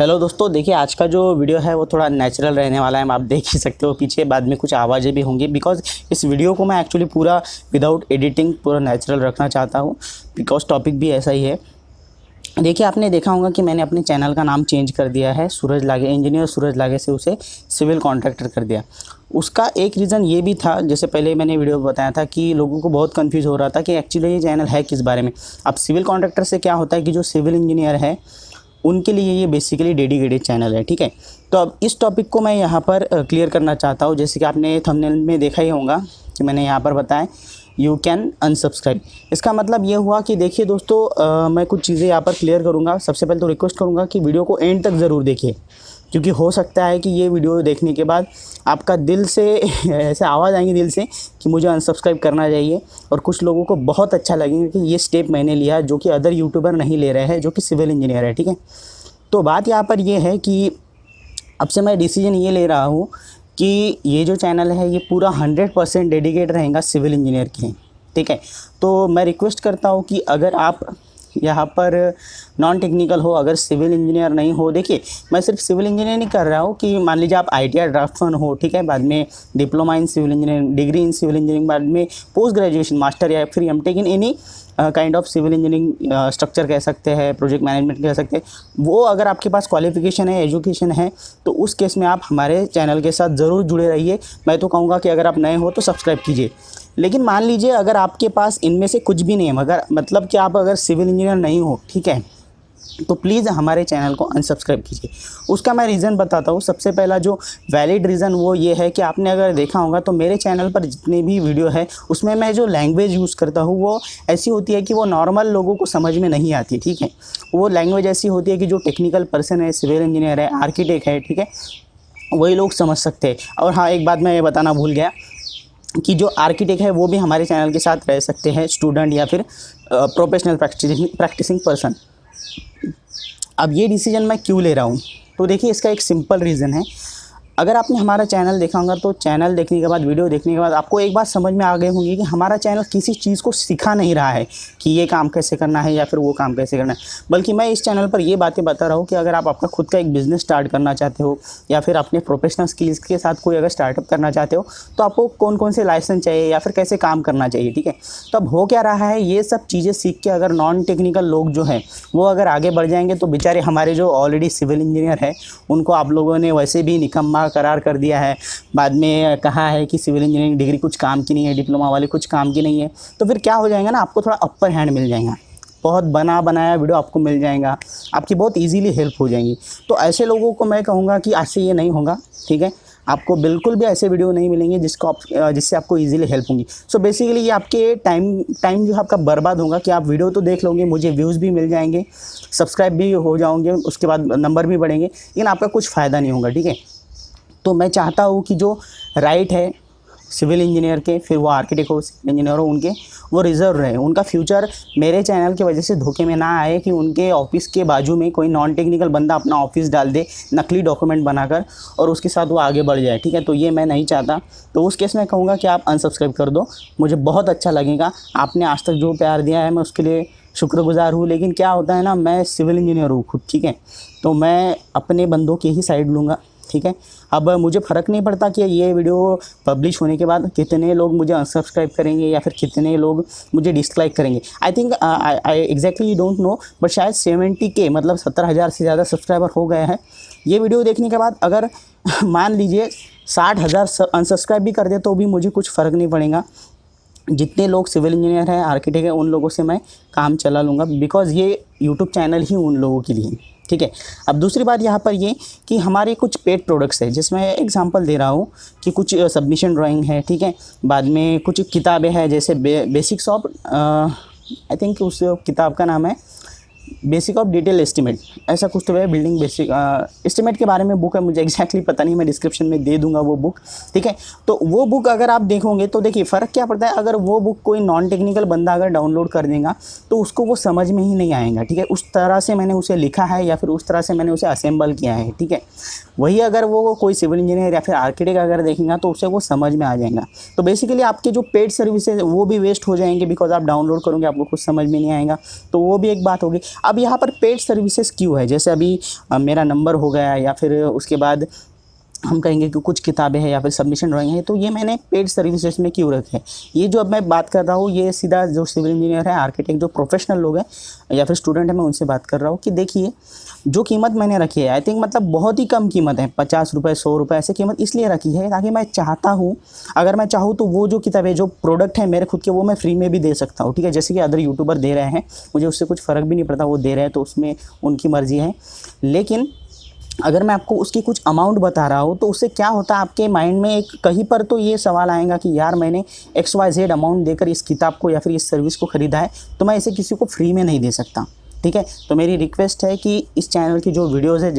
Hello दोस्तों, देखिए आज का जो वीडियो है वो थोड़ा नेचुरल रहने वाला है। आप देख ही सकते हो पीछे बाद में कुछ आवाज़ें भी होंगी बिकॉज़ इस वीडियो को मैं एक्चुअली पूरा विदाउट एडिटिंग पूरा नेचुरल रखना चाहता हूँ बिकॉज़ टॉपिक भी ऐसा ही है। देखिए आपने देखा होगा कि मैंने अपने चैनल का नाम चेंज कर दिया है, सूरज लागे इंजीनियर सूरज लागे से उसे सिविल कॉन्ट्रैक्टर कर दिया। उसका एक रीज़न ये भी था, जैसे पहले मैंने वीडियो में बताया था कि लोगों को बहुत कंफ्यूज हो रहा था कि एक्चुअली ये चैनल है किस बारे में। अब सिविल कॉन्ट्रैक्टर से क्या होता है कि जो सिविल इंजीनियर है उनके लिए ये बेसिकली डेडिकेटेड चैनल है, ठीक है। तो अब इस टॉपिक को मैं यहाँ पर क्लियर करना चाहता हूँ। जैसे कि आपने थंबनेल में देखा ही होगा कि मैंने यहाँ पर बताया यू कैन अनसब्सक्राइब। इसका मतलब ये हुआ कि देखिए दोस्तों, मैं कुछ चीज़ें यहाँ पर क्लियर करूँगा। सबसे पहले तो रिक्वेस्ट करूँगा कि वीडियो को एंड तक ज़रूर देखिए, क्योंकि हो सकता है कि ये वीडियो देखने के बाद आपका दिल से ऐसे आवाज़ आएंगी दिल से कि मुझे अनसब्सक्राइब करना चाहिए, और कुछ लोगों को बहुत अच्छा लगेगा कि ये स्टेप मैंने लिया जो कि अदर यूट्यूबर नहीं ले रहे हैं जो कि सिविल इंजीनियर है, ठीक है। तो बात यहाँ पर ये है कि अब से मैं डिसीजन ये ले रहा हूँ कि ये जो चैनल है ये पूरा 100% डेडिकेट रहेगा सिविल इंजीनियर के लिए, ठीक है। तो मैं रिक्वेस्ट करता हूँ कि अगर आप यहाँ पर नॉन टेक्निकल हो, अगर सिविल इंजीनियर नहीं हो, देखिए मैं सिर्फ सिविल इंजीनियर नहीं कर रहा हूँ कि मान लीजिए आप ITI ड्राफ्टमैन हो, ठीक है, बाद में diploma in civil engineering, degree in civil engineering, बाद में पोस्ट ग्रेजुएशन मास्टर या फिर MTech in any kind of civil engineering structure कह सकते हैं, प्रोजेक्ट मैनेजमेंट कह सकते हैं। वो अगर आपके पास क्वालिफिकेशन है, एजुकेशन है, तो उस केस में आप हमारे चैनल के साथ ज़रूर जुड़े रहिए। मैं तो कहूँगा कि अगर आप नए हो तो सब्सक्राइब कीजिए। लेकिन मान लीजिए अगर आपके पास इनमें से कुछ भी नहीं है, मगर मतलब कि आप अगर सिविल इंजीनियर नहीं हो, ठीक है, तो प्लीज़ हमारे चैनल को अनसब्सक्राइब कीजिए। उसका मैं रीज़न बताता हूँ। सबसे पहला जो वैलिड रीज़न वो ये है कि आपने अगर देखा होगा तो मेरे चैनल पर जितने भी वीडियो है उसमें मैं जो लैंग्वेज यूज़ करता हूँ वो ऐसी होती है कि वो नॉर्मल लोगों को समझ में नहीं आती, ठीक है। वो लैंग्वेज ऐसी होती है कि जो टेक्निकल पर्सन है, सिविल इंजीनियर है, आर्किटेक्ट है, ठीक है, वही लोग समझ सकते हैं। और हाँ, एक बात मैं ये बताना भूल गया कि जो आर्किटेक्ट है वो भी हमारे चैनल के साथ रह सकते हैं, स्टूडेंट या फिर प्रोफेशनल प्रैक्टिसिंग पर्सन। अब ये डिसीजन मैं क्यों ले रहा हूँ, तो देखिए इसका एक सिंपल रीज़न है। अगर आपने हमारा चैनल देखा होगा तो चैनल देखने के बाद, वीडियो देखने के बाद आपको एक बात समझ में आ गई होंगी कि हमारा चैनल किसी चीज़ को सिखा नहीं रहा है कि ये काम कैसे करना है या फिर वो काम कैसे करना है, बल्कि मैं इस चैनल पर ये बातें बता रहा हूँ कि अगर आप आपका खुद का एक बिज़नेस स्टार्ट करना चाहते हो या फिर अपने प्रोफेशनल स्किल्स के साथ कोई अगर स्टार्टअप करना चाहते हो तो आपको कौन कौन से लाइसेंस चाहिए या फिर कैसे काम करना चाहिए, ठीक है। तो अब हो क्या रहा है, ये सब चीज़ें सीख के अगर नॉन टेक्निकल लोग जो हैं वो अगर आगे बढ़ जाएंगे तो बेचारे हमारे जो ऑलरेडी सिविल इंजीनियर है उनको आप लोगों ने वैसे भी निकम्मा करार कर दिया है। बाद में कहा है कि सिविल इंजीनियरिंग डिग्री कुछ काम की नहीं है, डिप्लोमा वाले कुछ काम की नहीं है। तो फिर क्या हो जाएगा ना, आपको थोड़ा अपर हैंड मिल जाएगा, बहुत बना बनाया वीडियो आपको मिल जाएगा, आपकी बहुत इजीली हेल्प हो जाएंगी। तो ऐसे लोगों को मैं कहूँगा कि आज से ये नहीं होगा, ठीक है। आपको बिल्कुल भी ऐसे वीडियो नहीं मिलेंगे जिससे आपको इजीली हेल्प होंगी। सो बेसिकली ये आपके टाइम जो है आपका बर्बाद होगा कि आप वीडियो तो देख लोगे, मुझे व्यूज़ भी मिल जाएंगे, सब्सक्राइब भी हो जाओगे, उसके बाद नंबर भी बढ़ेंगे, लेकिन आपका कुछ फ़ायदा नहीं होगा, ठीक है। तो मैं चाहता हूँ कि जो राइट है सिविल इंजीनियर के, फिर वो आर्किटेक्ट हो, सिविल इंजीनियर हो, उनके वो रिजर्व रहे, उनका फ्यूचर मेरे चैनल की वजह से धोखे में ना आए कि उनके ऑफिस के बाजू में कोई नॉन टेक्निकल बंदा अपना ऑफिस डाल दे नकली डॉक्यूमेंट बनाकर और उसके साथ वो आगे बढ़ जाए, ठीक है। तो ये मैं नहीं चाहता। तो उस केस में कहूँगा कि आप अनसब्सक्राइब कर दो, मुझे बहुत अच्छा लगेगा। आपने आज तक जो प्यार दिया है मैं उसके लिए शुक्रगुजार हूँ। लेकिन क्या होता है ना, मैं सिविल इंजीनियर हूँ खुद, ठीक है, तो मैं अपने बंदों की ही साइड लूँगा, ठीक है। अब मुझे फ़र्क नहीं पड़ता कि ये वीडियो पब्लिश होने के बाद कितने लोग मुझे अनसब्सक्राइब करेंगे या फिर कितने लोग मुझे डिसलाइक करेंगे। I think I exactly don't know, but शायद 70K मतलब 70,000 से ज़्यादा सब्सक्राइबर हो गए हैं ये वीडियो देखने के बाद। अगर मान लीजिए 60,000 अनसब्सक्राइब भी कर दे तो भी मुझे कुछ फ़र्क नहीं पड़ेगा। जितने लोग सिविल इंजीनियर हैं, आर्किटेक्ट हैं, उन लोगों से मैं काम चला लूँगा बिकॉज़ ये यूट्यूब चैनल ही उन लोगों के लिए, ठीक है। अब दूसरी बात यहाँ पर ये कि हमारे कुछ पेड प्रोडक्ट्स हैं, जिसमें एग्जांपल दे रहा हूँ कि कुछ सबमिशन ड्राइंग है, ठीक है, बाद में कुछ किताबें हैं जैसे बेसिक्स ऑफ आई थिंक उस किताब का नाम है बेसिक ऑफ डिटेल एस्टिमेट, ऐसा कुछ तो है, बिल्डिंग बेसिक एस्टिमेट के बारे में बुक है, मुझे एग्जैक्टली पता नहीं, मैं डिस्क्रिप्शन में दे दूंगा वो बुक, ठीक है। तो वो बुक अगर आप देखोगे तो देखिए फ़र्क क्या पड़ता है, अगर वो बुक कोई नॉन टेक्निकल बंदा अगर डाउनलोड कर देगा तो उसको वो समझ में ही नहीं आएगा, ठीक है। उस तरह से मैंने उसे लिखा है या फिर उस तरह से मैंने उसे असेंबल किया है, ठीक है। वही अगर वो कोई सिविल इंजीनियर या फिर आर्किटेक्ट अगर देखेगा तो उसे वो समझ में आ जाएगा। तो बेसिकली आपके जो पेड सर्विसेज वो भी वेस्ट हो जाएंगे बिकॉज आप डाउनलोड करोगे आपको कुछ समझ में नहीं आएगा, तो वो भी एक बात होगी। अब यहाँ पर पेड सर्विसेज क्यों है, जैसे अभी मेरा नंबर हो गया या फिर उसके बाद हम कहेंगे कि कुछ किताबें हैं या फिर सबमिशन ड्राइंग है, तो ये मैंने पेड सर्विसेज में क्यों रखे हैं। ये जो अब मैं बात कर रहा हूँ ये सीधा जो सिविल इंजीनियर है, आर्किटेक्ट, जो प्रोफेशनल लोग हैं या फिर स्टूडेंट है, मैं उनसे बात कर रहा हूँ कि देखिए जो कीमत मैंने रखी है, आई थिंक मतलब बहुत ही कम कीमत है, 50 रुपये 100 रुपये ऐसे कीमत इसलिए रखी है ताकि मैं चाहता हूँ, अगर मैं चाहूँ तो वो जो किताबें जो प्रोडक्ट है मेरे खुद के, वो मैं फ्री में भी दे सकता हूँ, ठीक है। जैसे कि अदर यूट्यूबर दे रहे हैं, मुझे उससे कुछ फ़र्क भी नहीं पड़ता, वो दे रहे हैं तो उसमें उनकी मर्ज़ी है। लेकिन अगर मैं आपको उसकी कुछ अमाउंट बता रहा हूँ तो उससे क्या होता है, आपके माइंड में एक कहीं पर तो ये सवाल आएगा कि यार मैंने XYZ अमाउंट देकर इस किताब को या फिर इस सर्विस को ख़रीदा है, तो मैं इसे किसी को फ्री में नहीं दे सकता, ठीक है। तो मेरी रिक्वेस्ट है कि इस चैनल की जो वीडियोज़ है,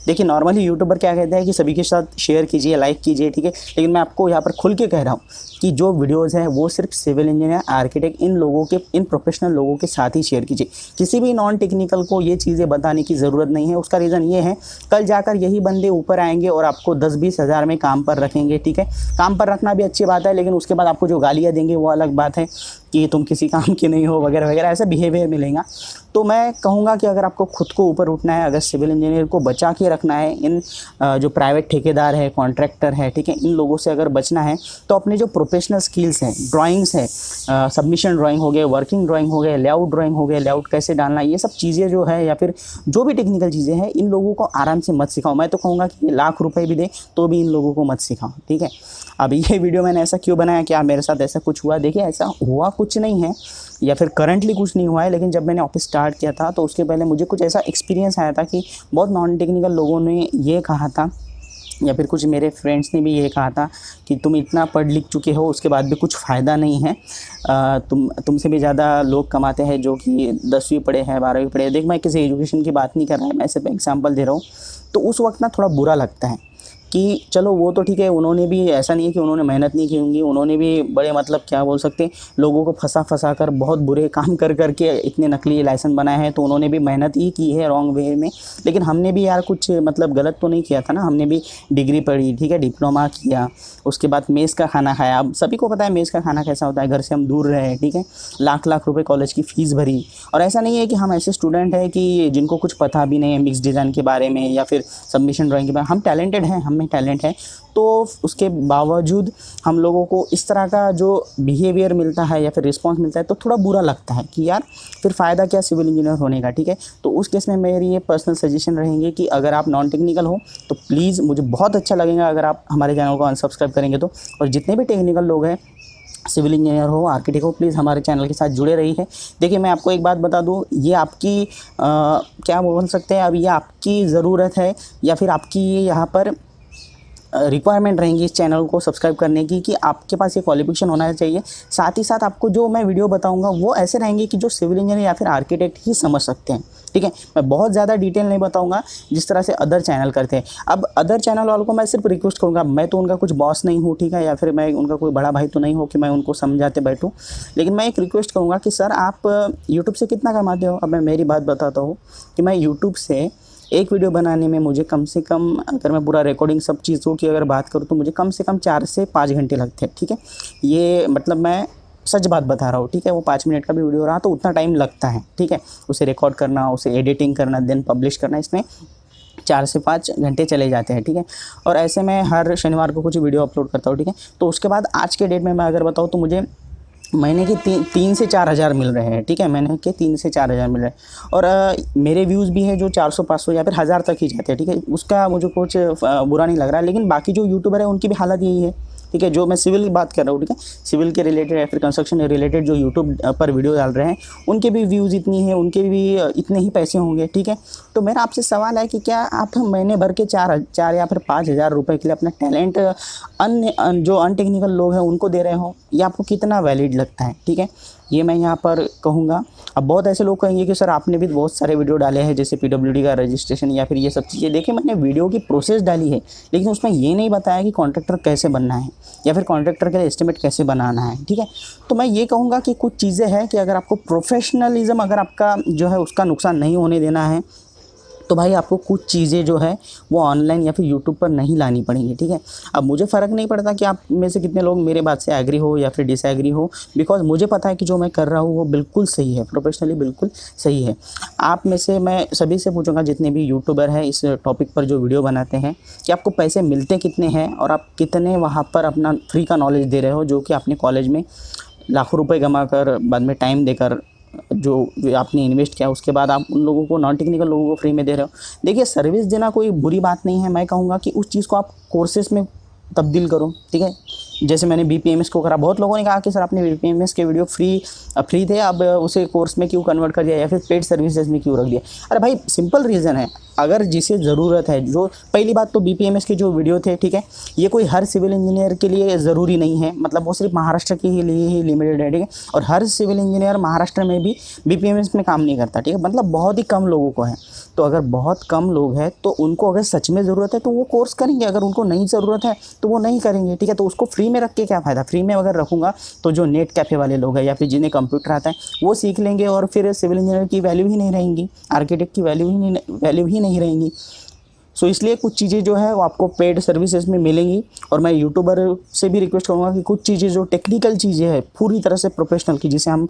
देखिए नॉर्मली यूट्यूबर क्या कहते हैं कि सभी के साथ शेयर कीजिए, लाइक कीजिए, ठीक है। लेकिन मैं आपको यहाँ पर खुल के कह रहा हूँ कि जो वीडियोज़ हैं वो सिर्फ सिविल इंजीनियर, आर्किटेक्ट, इन लोगों के, इन प्रोफेशनल लोगों के साथ ही शेयर कीजिए। किसी भी नॉन टेक्निकल को ये चीज़ें बताने की ज़रूरत नहीं है। उसका रीज़न ये है, कल जाकर यही बंदे ऊपर आएंगे और आपको 10-20 हज़ार में काम पर रखेंगे, ठीक है। काम पर रखना भी अच्छी बात है, लेकिन उसके बाद आपको जो गालियाँ देंगे वो अलग बात है कि तुम किसी काम के नहीं हो वगैरह वगैरह, ऐसा बिहेवियर मिलेगा। तो मैं कहूँगा कि अगर आपको खुद को ऊपर उठना है, अगर सिविल इंजीनियर को बचा के रखना है, इन जो प्राइवेट ठेकेदार है, कॉन्ट्रैक्टर है, ठीक है, इन लोगों से अगर बचना है, तो अपने जो प्रोफेशनल स्किल्स हैं, ड्राइंग्स है, सबमिशन ड्राइंग हो गए, वर्किंग ड्राइंग हो गए, लेआउट ड्राइंग हो गए, लेआउट कैसे डालना, ये सब चीज़ें जो है या फिर जो भी टेक्निकल चीज़ें हैं, इन लोगों को आराम से मत सिखाओ। मैं तो कहूँगा कि लाख रुपए भी दे तो भी इन लोगों को मत सिखाओ, ठीक है। अब ये वीडियो मैंने ऐसा क्यों बनाया, क्या मेरे साथ ऐसा कुछ हुआ? देखिए ऐसा हुआ कुछ नहीं है या फिर करंटली कुछ नहीं हुआ है, लेकिन जब मैंने ऑफिस स्टार्ट किया था तो उसके पहले मुझे कुछ ऐसा एक्सपीरियंस आया था कि बहुत नॉन टेक्निकल लोगों ने ये कहा था या फिर कुछ मेरे फ्रेंड्स ने भी ये कहा था कि तुम इतना पढ़ लिख चुके हो उसके बाद भी कुछ फ़ायदा नहीं है, तुमसे भी ज़्यादा लोग कमाते हैं जो कि 10वीं पढ़े हैं 12वीं पढ़े हैं। देख मैं किसी एजुकेशन की बात नहीं कर रहा है, मैं सिर्फ एग्जांपल दे रहा हूँ। तो उस वक्त ना थोड़ा बुरा लगता है कि चलो वो तो ठीक है, उन्होंने भी ऐसा नहीं है कि उन्होंने मेहनत नहीं की होंगी, उन्होंने भी बड़े मतलब क्या बोल सकते हैं, लोगों को फंसा कर बहुत बुरे काम कर करके इतने नकली लाइसेंस बनाए हैं, तो उन्होंने भी मेहनत ही की है रॉन्ग वे में। लेकिन हमने भी यार कुछ मतलब गलत तो नहीं किया था ना, हमने भी डिग्री पढ़ी, ठीक है, डिप्लोमा किया, उसके बाद मेस का खाना खाया। अब सभी को पता है मेस का खाना कैसा होता है, घर से हम दूर रहे, ठीक है, लाख लाख रुपये कॉलेज की फ़ीस भरी। और ऐसा नहीं है कि हम ऐसे स्टूडेंट हैं कि जिनको कुछ पता भी नहीं है मिक्स डिज़ाइन के बारे में या फिर सबमिशन ड्राइंग के बारे में। हम टैलेंटेड हैं, हम में टैलेंट है, तो उसके बावजूद हम लोगों को इस तरह का जो बिहेवियर मिलता है या फिर रिस्पांस मिलता है तो थोड़ा बुरा लगता है कि यार फिर फ़ायदा क्या सिविल इंजीनियर होने का, ठीक है। तो उस केस में मेरी ये पर्सनल सजेशन रहेंगे कि अगर आप नॉन टेक्निकल हो तो प्लीज़, मुझे बहुत अच्छा लगेगा अगर आप हमारे चैनल को अनसब्सक्राइब करेंगे तो। और जितने भी टेक्निकल लोग हैं, सिविल इंजीनियर हो, आर्किटेक्ट हो, प्लीज़ हमारे चैनल के साथ जुड़े रहिए। देखिए मैं आपको एक बात बता दूं, ये आपकी क्या बोल सकते हैं, अब ये आपकी ज़रूरत है या फिर आपकी ये यहाँ पर रिक्वायरमेंट रहेंगी इस चैनल को सब्सक्राइब करने की कि आपके पास ये क्वालिफिकेशन होना चाहिए। साथ ही साथ आपको जो मैं वीडियो बताऊंगा वो ऐसे रहेंगे कि जो सिविल इंजीनियर या फिर आर्किटेक्ट ही समझ सकते हैं, ठीक है। मैं बहुत ज़्यादा डिटेल नहीं बताऊंगा जिस तरह से अदर चैनल करते हैं। अब अदर चैनल वालों को मैं सिर्फ रिक्वेस्ट करूंगा, मैं तो उनका कुछ बॉस नहीं हूँ, ठीक है, या फिर मैं उनका कोई बड़ा भाई तो नहीं हूँ कि मैं उनको समझाते बैठूँ। लेकिन मैं एक रिक्वेस्ट करूँगा कि सर आप यूट्यूब से कितना कमाते हो। अब मैं मेरी बात बताता हूँ कि मैं यूट्यूब से एक वीडियो बनाने में मुझे कम से कम, अगर मैं पूरा रिकॉर्डिंग सब चीज़ों की अगर बात करूँ तो मुझे कम से कम 4 से 5 घंटे लगते हैं, ठीक है। ये मतलब मैं सच बात बता रहा हूँ, ठीक है। वो 5 मिनट का भी वीडियो रहा तो उतना टाइम लगता है, ठीक है। उसे रिकॉर्ड करना, उसे एडिटिंग करना, देन पब्लिश करना, इसमें 4 से 5 घंटे चले जाते हैं, ठीक है। और ऐसे मैं हर शनिवार को कुछ वीडियो अपलोड करता हूँ, ठीक है। तो उसके बाद आज के डेट में मैं अगर बताऊँ तो मुझे महीने के 3 से 4 हज़ार मिल रहे हैं, ठीक है। महीने के 3 से 4 हज़ार मिल रहे हैं। और मेरे व्यूज़ भी हैं जो 400-500 या फिर 1000 तक ही जाते हैं, ठीक है। उसका मुझे कुछ बुरा नहीं लग रहा है। लेकिन बाकी जो यूट्यूबर है उनकी भी हालत यही है, ठीक है। जो मैं सिविल की बात कर रहा हूँ, ठीक है, सिविल के रिलेटेड या फिर कंस्ट्रक्शन के रिलेटेड जो यूट्यूब पर वीडियो डाल रहे हैं उनके भी व्यूज़ इतनी हैं, उनके भी इतने ही पैसे होंगे, ठीक है। तो मेरा आपसे सवाल है कि क्या आप महीने भर के 4 या फिर 5 हज़ार रुपये के लिए अपना टैलेंट अन्य जो अनटेक्निकल लोग हैं उनको दे रहे हो, ये आपको कितना वैलिड लगता है, ठीक है। ये मैं यहाँ पर कहूँगा। अब बहुत ऐसे लोग कहेंगे कि सर आपने भी बहुत सारे वीडियो डाले हैं जैसे PWD का रजिस्ट्रेशन या फिर ये सब चीज़ें। देखिए मैंने वीडियो की प्रोसेस डाली है, लेकिन उसमें ये नहीं बताया कि कॉन्ट्रैक्टर कैसे बनना है या फिर कॉन्ट्रैक्टर के लिए एस्टिमेट कैसे बनाना है, ठीक है। तो मैं ये कहूँगा कि कुछ चीज़ें हैं कि अगर आपको प्रोफेशनलिज्म अगर आपका जो है उसका नुकसान नहीं होने देना है तो भाई आपको कुछ चीज़ें जो है वो ऑनलाइन या फिर यूट्यूब पर नहीं लानी पड़ेंगी, ठीक है। अब मुझे फ़र्क नहीं पड़ता कि आप में से कितने लोग मेरे बात से एग्री हो या फिर डिसएग्री हो, बिकॉज मुझे पता है कि जो मैं कर रहा हूँ वो बिल्कुल सही है, प्रोफेशनली बिल्कुल सही है। आप में से मैं सभी से पूछूंगा जितने भी यूट्यूबर हैं इस टॉपिक पर जो वीडियो बनाते हैं, कि आपको पैसे मिलते कितने हैं और आप कितने वहाँ पर अपना फ्री का नॉलेज दे रहे हो, जो कि आपने कॉलेज में लाखों रुपए कमा कर बाद में टाइम देकर जो आपने इन्वेस्ट किया उसके बाद आप उन लोगों को, नॉन टेक्निकल लोगों को फ्री में दे रहे हो। देखिए सर्विस देना कोई बुरी बात नहीं है, मैं कहूँगा कि उस चीज़ को आप कोर्सेस में तब्दील करो, ठीक है। जैसे मैंने BPMS को करा, बहुत लोगों ने कहा कि सर आपने BPMS के वीडियो फ्री थे, अब उसे कोर्स में क्यों कन्वर्ट कर दिया या फिर पेड सर्विसेज में क्यों रख दिया। अरे भाई सिंपल रीज़न है, अगर जिसे ज़रूरत है, जो पहली बात तो BPMS के जो वीडियो थे, ठीक है, ये कोई हर सिविल इंजीनियर के लिए ज़रूरी नहीं है, मतलब वो सिर्फ महाराष्ट्र के लिए ही लिमिटेड है, ठीक है। और हर सिविल इंजीनियर महाराष्ट्र में भी BPMS में काम नहीं करता, ठीक है, मतलब बहुत ही कम लोगों को है। तो अगर बहुत कम लोग हैं तो उनको अगर सच में ज़रूरत है तो वो कोर्स करेंगे, अगर उनको नहीं ज़रूरत है तो वो नहीं करेंगे, ठीक है। तो उसको फ्री में रख के क्या फ़ायदा, फ्री में अगर रखूँगा तो जो नेट कैफ़े वाले लोग हैं या फिर जिन्हें कंप्यूटर आता है वो सीख लेंगे और फिर सिविल इंजीनियर की वैल्यू ही नहीं रहेंगी, आर्किटेक्ट की वैल्यू ही नहीं रहेंगी। सो इसलिए कुछ चीज़ें जो है वो आपको पेड सर्विसेज में मिलेंगी। और मैं यूट्यूबर से भी रिक्वेस्ट करूँगा कि कुछ चीज़ें जो टेक्निकल चीज़ें हैं पूरी तरह से प्रोफेशनल की, जिसे हम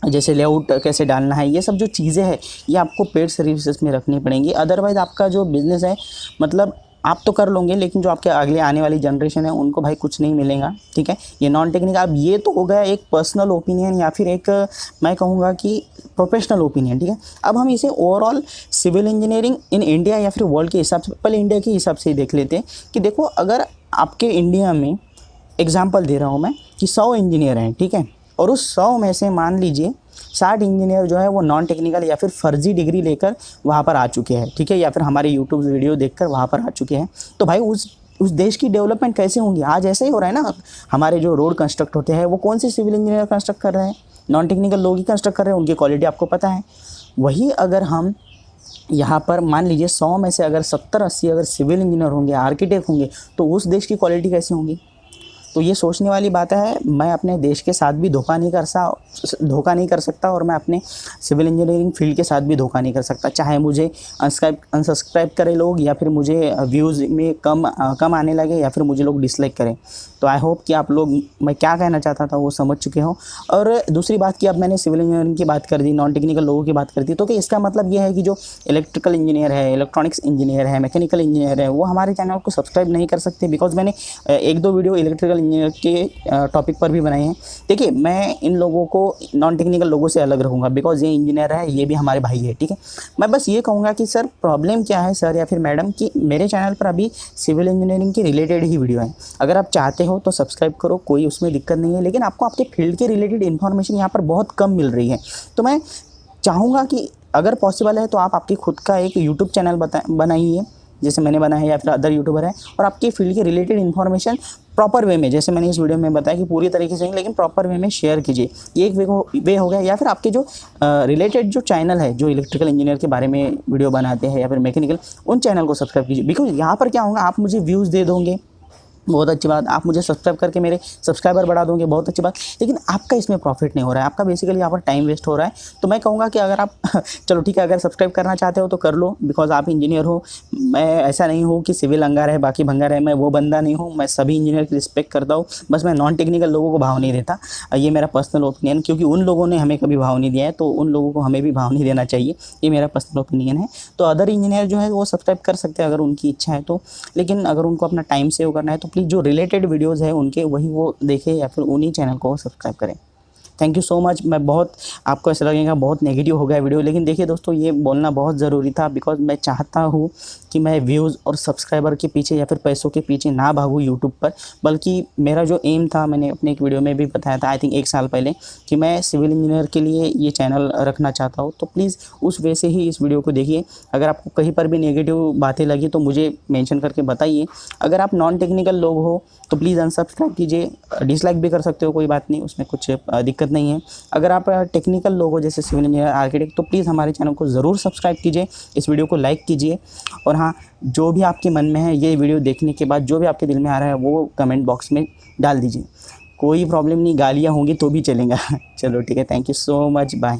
जैसे लेआउट कैसे डालना है, ये सब जो चीज़ें हैं ये आपको पेड सर्विसेज में रखनी पड़ेंगी। अदरवाइज़ आपका जो बिज़नेस है, मतलब आप तो कर लोगे लेकिन जो आपके अगले आने वाली जनरेशन है उनको भाई कुछ नहीं मिलेगा, ठीक है। ये नॉन टेक्निकल, अब ये तो हो गया एक पर्सनल ओपिनियन या फिर एक मैं कहूँगा कि प्रोफेशनल ओपिनियन, ठीक है। अब हम इसे overall civil engineering in India या फिर वर्ल्ड के हिसाब से, पहले इंडिया के हिसाब से ही देख लेते हैं कि देखो अगर आपके इंडिया में एग्जाम्पल दे रहा हूँ मैं कि 100 इंजीनियर हैं, ठीक है, और उस 100 में से मान लीजिए 60 इंजीनियर जो है वो नॉन टेक्निकल या फिर फर्जी डिग्री लेकर वहाँ पर आ चुके हैं, ठीक है, या फिर हमारे यूट्यूब वीडियो देखकर वहाँ पर आ चुके हैं। तो भाई उस देश की डेवलपमेंट कैसे होंगी। आज ऐसा ही हो रहा है ना, हमारे जो रोड कंस्ट्रक्ट होते हैं वो कौन से सिविल इंजीनियर कंस्ट्रक्ट कर रहे हैं, नॉन टेक्निकल लोग ही कंस्ट्रक्ट कर रहे हैं, उनकी क्वालिटी आपको पता है। वही अगर हम यहाँ पर मान लीजिए 100 में से अगर 70-80 अगर सिविल इंजीनियर होंगे, आर्किटेक्ट होंगे, तो उस देश की क्वालिटी कैसी होंगी। तो ये सोचने वाली बात है। मैं अपने देश के साथ भी धोखा नहीं कर सकता और मैं अपने सिविल इंजीनियरिंग फील्ड के साथ भी धोखा नहीं कर सकता, चाहे मुझे अनसब्सक्राइब करें लोग या फिर मुझे व्यूज़ में कम आने लगे या फिर मुझे लोग डिसलाइक करें। तो आई होप कि आप लोग मैं क्या कहना चाहता था वो समझ चुके हो। और दूसरी बात कि अब मैंने सिविल इंजीनियरिंग की बात कर दी, नॉन टेक्निकल लोगों की बात कर दी, तो कि इसका मतलब ये है कि जो इलेक्ट्रिकल इंजीनियर है, इलेक्ट्रॉनिक्स इंजीनियर है, मैकेनिकल इंजीनियर है, वो हमारे चैनल को सब्सक्राइब नहीं कर सकते। बिकॉज मैंने 1-2 वीडियो इलेक्ट्रिकल इंजीनियर के टॉपिक पर भी बनाए हैं। देखिए मैं इन लोगों को नॉन टेक्निकल लोगों से अलग रखूँगा, बिकॉज ये इंजीनियर है, ये भी हमारे भाई है, ठीक है। मैं बस ये कहूँगा कि सर प्रॉब्लम क्या है सर या फिर मैडम, कि मेरे चैनल पर अभी सिविल इंजीनियरिंग के रिलेटेड ही वीडियो है। अगर आप चाहते हो तो सब्सक्राइब करो, कोई उसमें दिक्कत नहीं है, लेकिन आपको आपके फील्ड के रिलेटेड इन्फॉर्मेशन यहाँ पर बहुत कम मिल रही है। तो मैं चाहूँगा कि अगर पॉसिबल है तो आप आपकी खुद का एक यूट्यूब चैनल बनाइए, जैसे मैंने बनाया है या फिर अदर यूट्यूबर है, और आपके फील्ड के रिलेटेड इन्फॉर्मेशन प्रॉपर वे में, जैसे मैंने इस वीडियो में बताया कि पूरी तरीके से नहीं लेकिन प्रॉपर वे में शेयर कीजिए। ये एक वे हो गया। या फिर आपके जो रिलेटेड जो चैनल है, जो इलेक्ट्रिकल इंजीनियर के बारे में वीडियो बनाते हैं या फिर मैकेनिकल, उन चैनल को सब्सक्राइब कीजिए। बिकॉज यहाँ पर क्या होगा, आप मुझे व्यूज़ दे दोगे, बहुत अच्छी बात, आप मुझे सब्सक्राइब करके मेरे सब्सक्राइबर बढ़ा दोगे, बहुत अच्छी बात, लेकिन आपका इसमें प्रॉफिट नहीं हो रहा है, आपका बेसिकली यहाँ पर टाइम वेस्ट हो रहा है। तो मैं कहूँगा कि अगर आप चलो ठीक है, अगर सब्सक्राइब करना चाहते हो तो कर लो, बिकॉज आप इंजीनियर हो। मैं ऐसा नहीं हूँ कि सिविल अंगार है बाकी भंगार है, मैं वो बंदा नहीं हूँ। मैं सभी इंजीनियर की रिस्पेक्ट करता हूँ, बस मैं नॉन टेक्निकल लोगों को भाव नहीं देता। ये मेरा पर्सनल ओपिनियन, क्योंकि उन लोगों ने हमें कभी भाव नहीं दिया है, तो उन लोगों को हमें भी भाव नहीं देना चाहिए। ये मेरा पर्सनल ओपिनियन है। तो अदर इंजीनियर जो है वो सब्सक्राइब कर सकते हैं अगर उनकी इच्छा है तो, लेकिन अगर उनको अपना टाइम सेव करना है तो प्लीज़ जो रिलेटेड वीडियोज़ है उनके वही वो देखें या फिर उन्हीं चैनल को सब्सक्राइब करें। Thank you so much. मैं बहुत, आपको ऐसा लगेगा बहुत नेगेटिव हो गया वीडियो, लेकिन देखिए दोस्तों ये बोलना बहुत ज़रूरी था, बिकॉज मैं चाहता हूँ कि मैं व्यूज़ और सब्सक्राइबर के पीछे या फिर पैसों के पीछे ना भागूँ यूट्यूब पर, बल्कि मेरा जो एम था, मैंने अपने एक वीडियो में भी बताया था, आई थिंक 1 साल पहले, कि मैं सिविल इंजीनियर के लिए ये चैनल रखना चाहता हूँ। तो प्लीज़ उस वे से ही इस वीडियो को देखिए। अगर आपको कहीं पर भी नेगेटिव बातें लगी तो मुझे मेंशन करके बताइए। अगर आप नॉन टेक्निकल लोग हो तो प्लीज़ अनसब्सक्राइब कीजिए, डिसलाइक भी कर सकते हो, कोई बात नहीं, उसमें कुछ दिक्कत नहीं है। अगर आप टेक्निकल लोग हो जैसे सिविल इंजीनियर, आर्किटेक्ट, तो प्लीज़ हमारे चैनल को ज़रूर सब्सक्राइब कीजिए, इस वीडियो को लाइक कीजिए। और हाँ, जो भी आपके मन में है ये वीडियो देखने के बाद जो भी आपके दिल में आ रहा है वो कमेंट बॉक्स में डाल दीजिए। कोई प्रॉब्लम नहीं, गालियाँ होंगी तो भी चलेगा। चलो ठीक है, thank you so much, bye.